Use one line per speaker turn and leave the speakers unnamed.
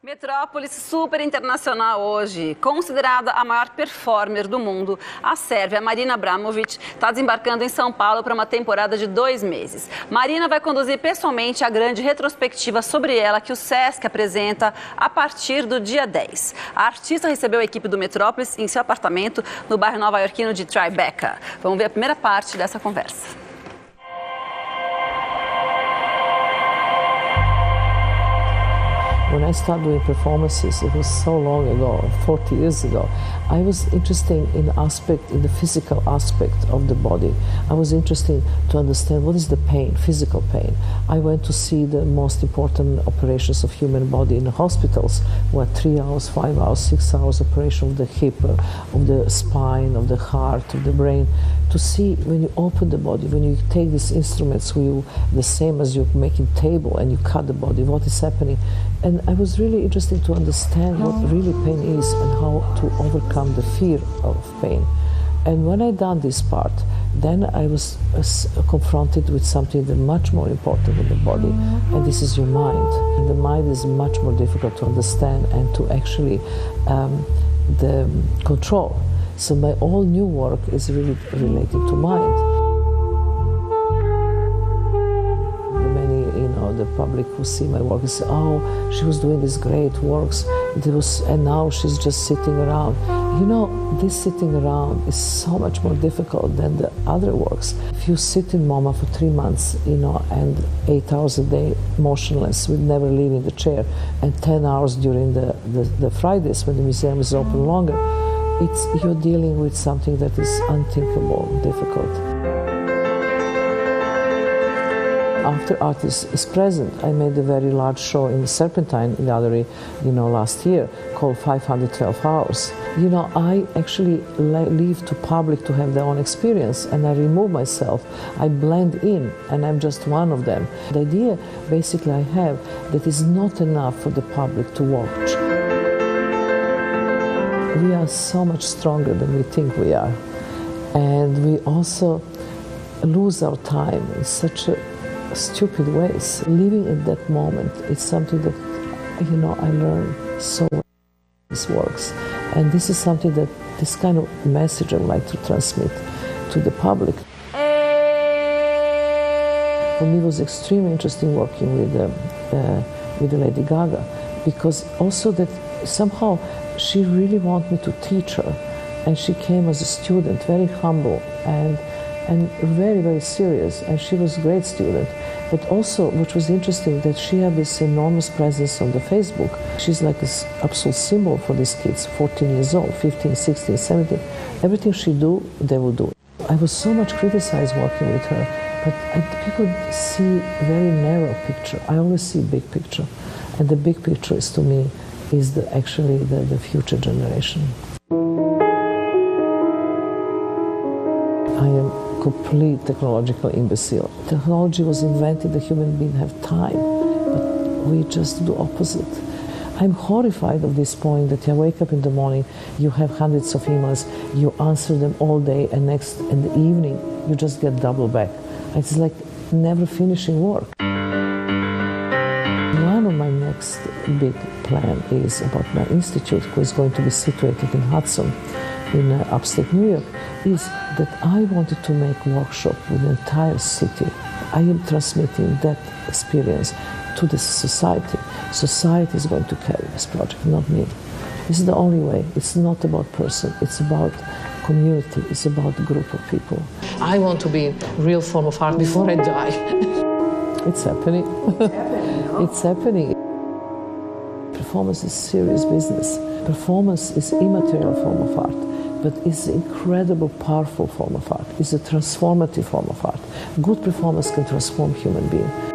Metrópolis super internacional hoje. Considerada a maior performer do mundo, a sérvia Marina Abramovic está desembarcando em São Paulo para uma temporada de 2 meses. Marina vai conduzir pessoalmente a grande retrospectiva sobre ela que o Sesc apresenta a partir do dia 10. A artista recebeu a equipe do Metrópolis em seu apartamento no bairro nova-iorquino de Tribeca. Vamos ver a primeira parte dessa conversa.
When I started doing performances, it was so long ago, 40 years ago, I was interested in the physical aspect of the body. I was interested to understand what is the pain, physical pain. I went to see the most important operations of human body in the hospitals, where 3 hours, 5 hours, 6 hours operation of the hip, of the spine, of the heart, of the brain, to see when you open the body, when you take these instruments, the same as you're making table and you cut the body, what is happening. And I was really interested to understand what really pain is and how to overcome the fear of pain. And when I done this part, then I was confronted with something that much more important in the body, and this is your mind. And the mind is much more difficult to understand and to actually control. So my all new work is really related to mind. The public who see my work and say, "Oh, she was doing these great works, and now she's just sitting around." You know, this sitting around is so much more difficult than the other works. If you sit in MoMA for 3 months, and 8 hours a day motionless, with never leaving the chair, and 10 hours during the Fridays when the museum is open longer, you're dealing with something that is unthinkable, difficult. After artist is present, I made a very large show in the Serpentine Gallery, last year, called 512 Hours. I actually leave to public to have their own experience, and I remove myself. I blend in, and I'm just one of them. The idea, basically, I have that is not enough for the public to watch. We are so much stronger than we think we are, and we also lose our time in such stupid ways. Living in that moment is something that, I learned so well this works. And this is something that, this kind of message I would like to transmit to the public. For me, it was extremely interesting working with Lady Gaga, because also that somehow she really wanted me to teach her. And she came as a student, very humble and very, very serious, and she was a great student. But also, which was interesting, that she had this enormous presence on the Facebook. She's like this absolute symbol for these kids, 14 years old, 15, 16, 17. Everything she do, they will do. I was so much criticized working with her, but people see very narrow picture. I always see big picture, and the big picture is, to me, is actually the future generation. I am complete technological imbecile. Technology was invented, the human being have time, but we just do opposite. I'm horrified of this point that you wake up in the morning, you have hundreds of emails, you answer them all day, and in the evening you just get double back. It's like never finishing work. One of my next big plan is about my institute, which is going to be situated in Hudson, in upstate New York, is that I wanted to make workshop with the entire city. I am transmitting that experience to the society. Society is going to carry this project, not me. This is the only way. It's not about person. It's about community. It's about a group of people. I want to be a real form of art before I die. It's happening. It's happening. Performance is serious business. Performance is immaterial form of art, but it's an incredible, powerful form of art. It's a transformative form of art. Good performance can transform human being.